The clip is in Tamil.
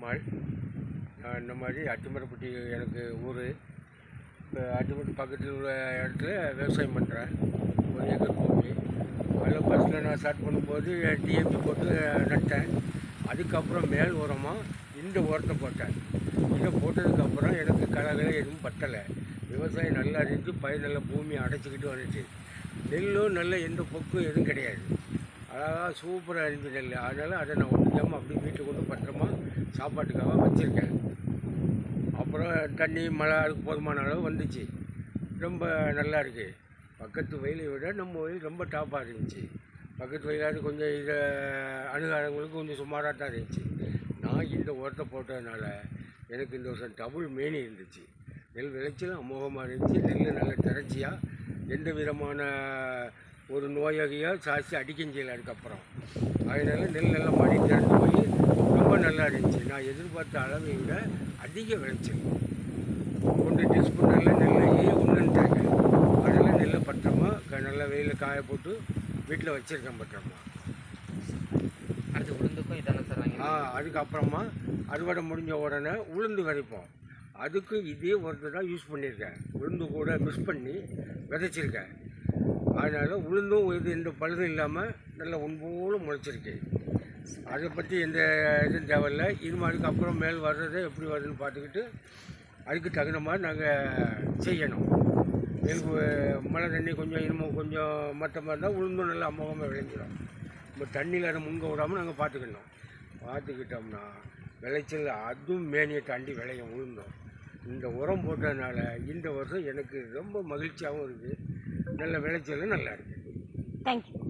பெருமாள். இந்த மாதிரி அத்திமரப்பட்டி எனக்கு ஊர். இப்போ அத்திமரப்பட்டி பக்கத்தில் உள்ள இடத்துல விவசாயம் பண்ணுறேன். 1 ஏக்கர் பூமி. அதில் ஃபஸ்ட்டில் நான் ஸ்டார்ட் பண்ணும்போது டிஏபி போட்டு நட்டேன். அதுக்கப்புறம் மேல் உரமாக இந்த உரத்தை போட்டேன். இதை போட்டதுக்கப்புறம் எனக்கு களைகளே எதுவும் பத்தலை. விவசாயம் நல்லா இருந்துச்சு, பயிர் நல்ல பூமியை அடைச்சிக்கிட்டு வந்துச்சு. நெல்லும் நல்ல எந்த பொக்கும் எதுவும் கிடையாது. அழகாக சூப்பராக இருந்துச்சு நெல். அதனால் அதை நான் ஒன்றுக்காமல் அப்படியே வீட்டுக்கு கொண்டு பத்திரமா சாப்பாட்டுக்காக வச்சுருக்கேன். அப்புறம் தண்ணி மழை அதுக்கு போதுமான அளவு வந்துச்சு. ரொம்ப நல்லா இருக்குது. பக்கத்து வயலை விட நம்ம வயல் ரொம்ப டாப்பாக இருந்துச்சு. பக்கத்து வயலாவது கொஞ்சம் இதை அணுகாரங்களுக்கு கொஞ்சம் சுமாராக தான் இருந்துச்சு. நான் இந்த உரத்தை போட்டதுனால எனக்கு இந்த வருஷம் டபுள் மேனி இருந்துச்சு. நெல் விளைச்சலும் அமோகமாக இருந்துச்சு. நெல் நல்ல திரட்சியாக எந்த விதமான ஒரு நோயாகியாக சாட்சி அடிக்கஞ்சி இல்லை. அதுக்கப்புறம் அதனால் நெல் நல்லா மடி திறந்து போய் ரொம்ப நல்லா இருந்துச்சு. நான் எதிர்பார்த்த அளவை விட அதிக விளைச்சல். 1 டீஸ்பூன் நல்ல நெல்லையே உண்ணுன்ட்டாங்க. அதெல்லாம் நெல்லை பத்திரமா நல்லா வெயிலில் காய போட்டு வீட்டில் வச்சுருக்கேன் பத்திரமா. அடுத்து உளுந்துக்கும் இதான சார் வாங்கி அதுக்கப்புறமா அறுவடை முடிஞ்ச உடனே உளுந்து விதைப்போம். அதுக்கு இதே உரத்தை தான் யூஸ் பண்ணியிருக்கேன். உளுந்து கூட மிக்ஸ் பண்ணி விதைச்சிருக்கேன். அதனால் உளுந்தும் இது எந்த பழுதும் இல்லாமல் நல்லா ஒன்போலும் முளைச்சிருக்கு. அதை பற்றி எந்த இதுவும் தேவையில்லை. இது மாதிரிக்கு அப்புறம் மேல் வர்றதை எப்படி வருதுன்னு பார்த்துக்கிட்டு அதுக்கு தகுந்த மாதிரி நாங்கள் செய்யணும். எனக்கு மழை தண்ணி கொஞ்சம் இன்னமும் கொஞ்சம் மட்டமாக இருந்தால் உளுந்தும் நல்லா அமோகமாக விளைஞ்சிடும். நம்ம தண்ணியில் அதை முங்க விடாமல் நாங்கள் பார்த்துக்கிட்டோம்னா விளைச்சல் அதுவும் மேனியை தாண்டி விளையும் உளுந்தோம். இந்த உரம் போட்டதுனால இந்த வருஷம் எனக்கு ரொம்ப மகிழ்ச்சியாகவும் இருக்குது. நல்ல விளைச்சலும் நல்லா இருக்குது. தேங்க்யூ.